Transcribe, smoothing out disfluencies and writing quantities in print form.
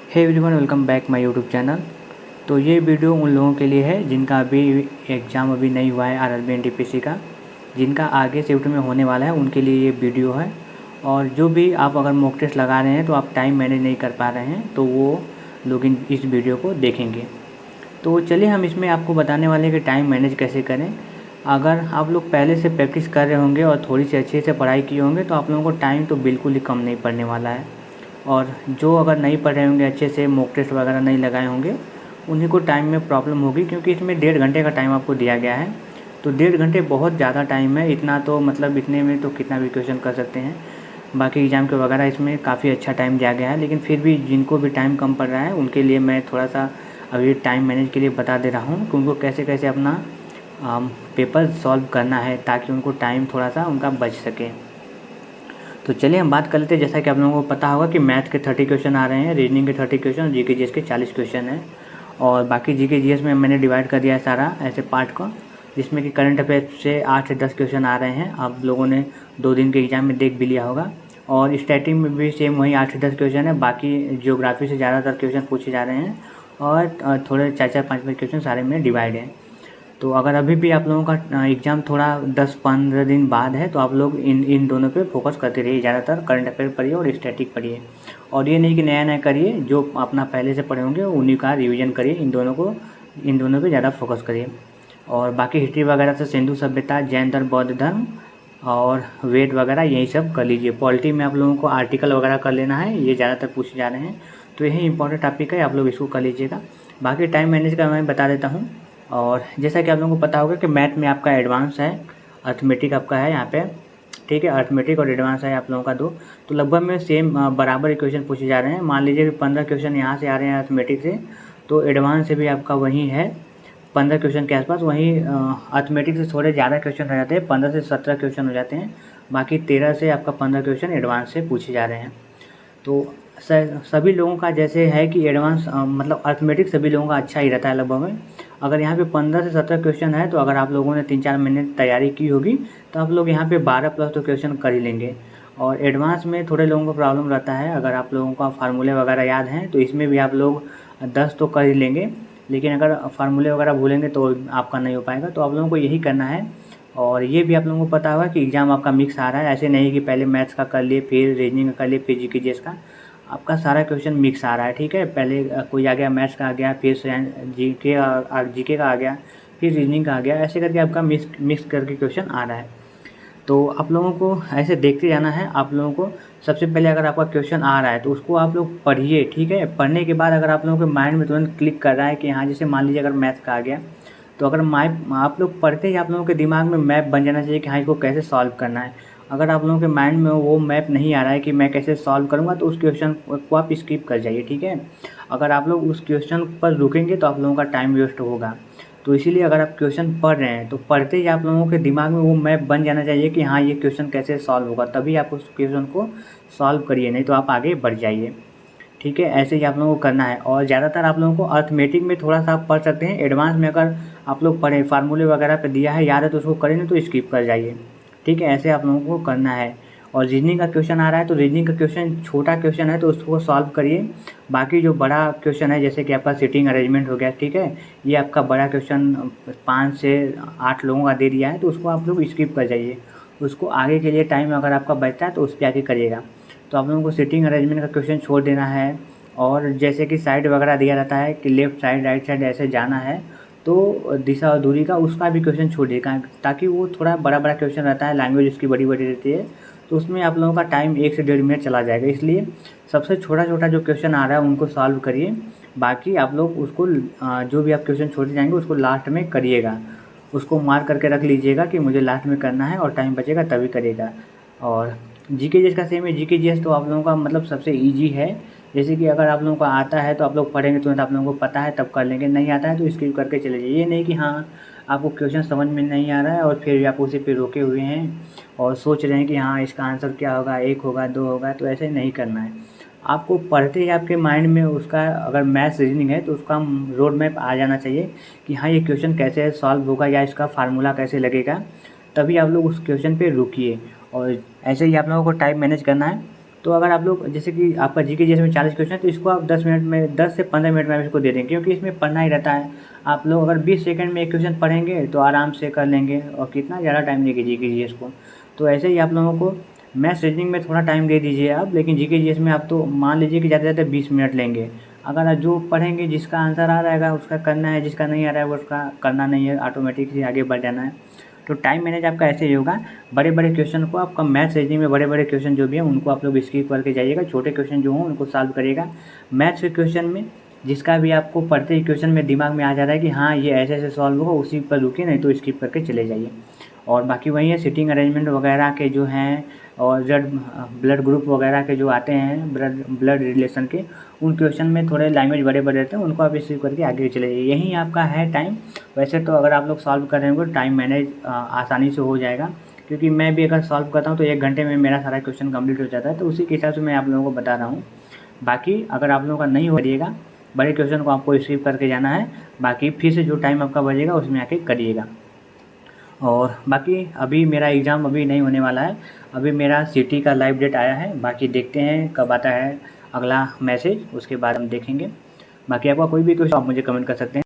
Hey everyone, welcome back my YouTube channel. तो ये video उन लोगों के लिए है जिनका अभी एग्ज़ाम नहीं हुआ है आरआरबी एनटीपीसी का, जिनका आगे शिफ्ट में होने वाला है, उनके लिए ये वीडियो है। और जो भी आप अगर मॉक टेस्ट लगा रहे हैं तो आप टाइम मैनेज नहीं कर पा रहे हैं तो वो लोग इस वीडियो को देखेंगे। तो चलिए हम इसमें आपको बताने वाले हैं कि टाइम मैनेज कैसे करें। अगर आप लोग पहले से प्रैक्टिस कर रहे होंगे और थोड़ी सी अच्छे से पढ़ाई किए होंगे तो आप लोगों को टाइम तो बिल्कुल ही कम नहीं पड़ने वाला है। और जो अगर नहीं पढ़े होंगे, अच्छे से मॉक टेस्ट वगैरह नहीं लगाए होंगे, उन्हीं को टाइम में प्रॉब्लम होगी, क्योंकि इसमें 1.5 घंटे का टाइम आपको दिया गया है। तो 1.5 घंटे बहुत ज़्यादा टाइम है। इतना तो मतलब इतने में तो कितना भी क्वेश्चन कर सकते हैं। बाकी एग्ज़ाम के वगैरह इसमें काफ़ी अच्छा टाइम दिया गया है, लेकिन फिर भी जिनको भी टाइम कम पड़ रहा है उनके लिए मैं थोड़ा सा अभी टाइम मैनेज के लिए बता दे रहा हूँ कि उनको कैसे कैसे अपना पेपर सॉल्व करना है, ताकि उनको टाइम थोड़ा सा उनका बच सके। तो चलिए हम बात कर लेते हैं। जैसा कि आप लोगों को पता होगा कि मैथ के 30 क्वेश्चन आ रहे हैं, रीजनिंग के 30 क्वेश्चन, जीके जीएस के 40 क्वेश्चन हैं। और बाकी जीके जीएस में मैंने डिवाइड कर दिया है सारा ऐसे पार्ट को, जिसमें कि करंट अफेयर से 8 से 10 क्वेश्चन आ रहे हैं। आप लोगों ने 2 दिन के एग्जाम में देख भी लिया होगा। और स्टैटिक में भी सेम वही 8 से 10 क्वेश्चन है। बाकी जियोग्राफी से ज़्यादातर क्वेश्चन पूछे जा रहे हैं और थोड़े 4-4, 5-5 क्वेश्चन सारे में डिवाइड हैं। तो अगर अभी भी आप लोगों का एग्ज़ाम थोड़ा 10-15 दिन बाद है तो आप लोग इन दोनों पे फोकस करते रहिए। ज़्यादातर करंट अफेयर पढ़िए और स्टैटिक पढ़िए। और ये नहीं कि नया नया करिए, जो अपना पहले से पढ़े होंगे उन्हीं का रिवीजन करिए। इन दोनों पे ज़्यादा फोकस करिए। और बाकी हिस्ट्री वगैरह से सिंधु सभ्यता, जैन धर्म, बौद्ध धर्म और वेद वगैरह यही सब कर लीजिए। पॉलिटी में आप लोगों को आर्टिकल वगैरह कर लेना है, ये ज़्यादातर पूछे जा रहे हैं, तो यही इंपॉर्टेंट टॉपिक है, आप लोग इसको कर लीजिएगा। बाकी टाइम मैनेज का मैं बता देता हूँ। और जैसा कि आप लोगों को पता होगा कि मैथ में आपका एडवांस है, अर्थमेटिक आपका है यहाँ पे, ठीक है। अर्थमेटिक और एडवांस है आप लोगों का 2। तो लगभग में सेम बराबर इक्वेशन पूछे जा रहे हैं। मान लीजिए कि 15 क्वेश्चन यहाँ से आ रहे हैं अर्थमेटिक से, तो एडवांस से भी आपका वही है 15 क्वेश्चन के आसपास। वहीं अर्थमेटिक से थोड़े ज़्यादा क्वेश्चन रह जाते हैं, 15 से 17 क्वेश्चन हो जाते हैं। बाकी 13 से आपका 15 क्वेश्चन एडवांस से पूछे जा रहे हैं। तो सभी लोगों का जैसे है कि एडवांस मतलब अर्थमेटिक सभी लोगों का अच्छा ही रहता है लगभग में। अगर यहाँ पे 15 से 17 क्वेश्चन है तो अगर आप लोगों ने 3-4 महीने तैयारी की होगी तो आप लोग यहाँ पे 12 प्लस तो क्वेश्चन कर ही लेंगे। और एडवांस में थोड़े लोगों को प्रॉब्लम रहता है, अगर आप लोगों का फार्मूले वगैरह याद हैं तो इसमें भी आप लोग 10 तो कर ही लेंगे, लेकिन अगर फार्मूले वगैरह भूलेंगे तो आपका नहीं हो पाएगा। तो आप लोगों को यही करना है। और ये भी आप लोगों को पता होगा कि एग्ज़ाम आपका मिक्स आ रहा है। ऐसे नहीं कि पहले मैथ्स का कर लिए, फिर रीजनिंग का कर लिए, फिर जीके जीएस का। आपका सारा क्वेश्चन मिक्स आ रहा है, ठीक है। पहले कोई आ गया मैथ्स का आ गया, फिर जीके का आ गया, फिर रीजनिंग का आ गया, ऐसे करके आपका मिक्स करके क्वेश्चन आ रहा है। तो आप लोगों को ऐसे देखते जाना है। आप लोगों को सबसे पहले अगर आपका क्वेश्चन आ रहा है तो उसको आप लोग पढ़िए, ठीक है। पढ़ने के बाद अगर आप लोगों के माइंड में तुरंत क्लिक कर रहा है कि हाँ, जैसे मान लीजिए अगर मैथ्स का आ गया, तो अगर आप लोग पढ़ते ही आप लोगों के दिमाग में मैप बन जाना चाहिए कि हाँ, इसको कैसे सॉल्व करना है। अगर आप लोगों के माइंड में वो मैप नहीं आ रहा है कि मैं कैसे सॉल्व करूँगा, तो उस क्वेश्चन को आप स्किप कर जाइए, ठीक है। अगर आप लोग उस क्वेश्चन पर रुकेंगे तो आप लोगों का टाइम वेस्ट होगा। तो इसीलिए अगर आप क्वेश्चन पढ़ रहे हैं तो पढ़ते ही आप लोगों के दिमाग में वो मैप बन जाना चाहिए कि हाँ, ये क्वेश्चन कैसे सॉल्व होगा, तभी आप उस क्वेश्चन को सॉल्व करिए, नहीं तो आप आगे बढ़ जाइए, ठीक है। ऐसे ही आप लोगों को करना है। और ज़्यादातर आप लोगों को अर्थमेटिक में थोड़ा सा आप पढ़ सकते हैं। एडवांस में अगर आप लोग पढ़ें, फार्मूले वगैरह पे दिया है, याद है तो उसको करें, नहीं तो स्किप कर जाइए, ठीक है। ऐसे आप लोगों को करना है। और रीजनिंग का क्वेश्चन आ रहा है तो रीजनिंग का क्वेश्चन छोटा क्वेश्चन है तो उसको सॉल्व करिए। बाकी जो बड़ा क्वेश्चन है, जैसे कि आपका सीटिंग अरेंजमेंट हो गया, ठीक है, ये आपका बड़ा क्वेश्चन 5 से 8 लोगों का दे दिया है, तो उसको आप लोग स्किप कर जाइए। उसको आगे के लिए टाइम अगर आपका बचता है तो उस पर आगे करिएगा। तो आप लोगों को सीटिंग अरेंजमेंट का क्वेश्चन छोड़ देना है। और जैसे कि साइड वगैरह दिया रहता है कि लेफ़्ट साइड, राइट साइड ऐसे जाना है, तो दिशा और दूरी का उसका भी क्वेश्चन छोड़िएगा, ताकि वो थोड़ा बड़ा बड़ा क्वेश्चन रहता है, लैंग्वेज उसकी बड़ी बड़ी रहती है, तो उसमें आप लोगों का टाइम 1 से 1.5 मिनट चला जाएगा। इसलिए सबसे छोटा छोटा जो क्वेश्चन आ रहा है उनको सॉल्व करिए। बाकी आप लोग उसको जो भी आप क्वेश्चन छोड़ते जाएंगे उसको लास्ट में करिएगा। उसको मार्क करके रख लीजिएगा कि मुझे लास्ट में करना है, और टाइम बचेगा तभी करिएगा। और जीके जीएस का सेम है। जीके जीएस तो आप लोगों का मतलब सबसे ईजी है। जैसे कि अगर आप लोगों को आता है तो आप लोग पढ़ेंगे तुरंत, आप लोगों को पता है तब कर लेंगे, नहीं आता है तो स्किप करके चले जाइए। ये नहीं कि हाँ, आपको क्वेश्चन समझ में नहीं आ रहा है और फिर भी आप उसी पे रोके हुए हैं और सोच रहे हैं कि हाँ, इसका आंसर क्या होगा, 1 होगा, 2 होगा, तो ऐसे नहीं करना है। आपको पढ़ते ही आपके माइंड में उसका, अगर मैथ्स रीजनिंग है तो उसका रोड मैप आ जाना चाहिए कि हाँ, ये क्वेश्चन कैसे सॉल्व होगा या इसका फार्मूला कैसे लगेगा, तभी आप लोग उस क्वेश्चन पे रुकिए। और ऐसे ही आप लोगों को टाइम मैनेज करना है। तो अगर आप लोग जैसे कि आपका जीके जीएस में 40 क्वेश्चन है तो इसको आप 10 मिनट में 10 से 15 मिनट में आप इसको दे देंगे, क्योंकि इसमें पढ़ना ही रहता है। आप लोग अगर 20 सेकंड में एक क्वेश्चन पढ़ेंगे तो आराम से कर लेंगे, और कितना ज़्यादा टाइम लेंगे जीके जीएस को। तो ऐसे ही आप लोगों को मैथ्स रीजनिंग में थोड़ा टाइम दे दीजिए आप, लेकिन जीके जीएस में आप तो मान लीजिए कि ज़्यादा से ज़्यादा 20 मिनट लेंगे। अगर आप जो पढ़ेंगे जिसका आंसर आ रहेगा उसका करना है, जिसका नहीं आ रहा है वो उसका करना नहीं है, ऑटोमेटिक ही आगे बढ़ जाना है। तो टाइम मैनेज आपका ऐसे ही होगा। बड़े बड़े क्वेश्चन को आपका मैथ्स रीजनिंग में बड़े बड़े क्वेश्चन जो भी हैं उनको आप लोग स्किप करके जाइएगा, छोटे क्वेश्चन जो हों उनको सॉल्व करिएगा। मैथ्स के क्वेश्चन में जिसका भी आपको पढ़ते ही क्वेश्चन में दिमाग में आ जा रहा है कि हाँ ये ऐसे ऐसे सॉल्व होगा, उसी पर रुकिए, नहीं तो स्किप करके चले जाइए। और बाकी वही है, सीटिंग अरेंजमेंट वगैरह के जो हैं और ब्लड ग्रुप वगैरह के जो आते हैं, ब्लड रिलेशन के, उन क्वेश्चन में थोड़े लैंग्वेज बड़े बड़े रहते हैं, उनको आप स्किप करके आगे चले जाइए। यही आपका है टाइम। वैसे तो अगर आप लोग सॉल्व कर रहे होंगे टाइम मैनेज आसानी से हो जाएगा, क्योंकि मैं भी अगर सॉल्व करता हूँ तो 1 घंटे में मेरा सारा क्वेश्चन कंप्लीट हो जाता है। तो उसी के हिसाब से मैं आप लोगों को बता रहा हूँ। बाकी अगर आप लोगों का नहीं हो रहिएगा, बड़े क्वेश्चन को आपको स्किप करके जाना है, बाकी फिर से जो टाइम आपका बचेगा उसमें आके करिएगा। और बाकी अभी मेरा एग्ज़ाम अभी नहीं होने वाला है, अभी मेरा सिटी का लाइव डेट आया है, बाकी देखते हैं कब आता है अगला मैसेज, उसके बाद हम देखेंगे। बाकी आपका कोई भी क्वेश्चन आप मुझे कमेंट कर सकते हैं।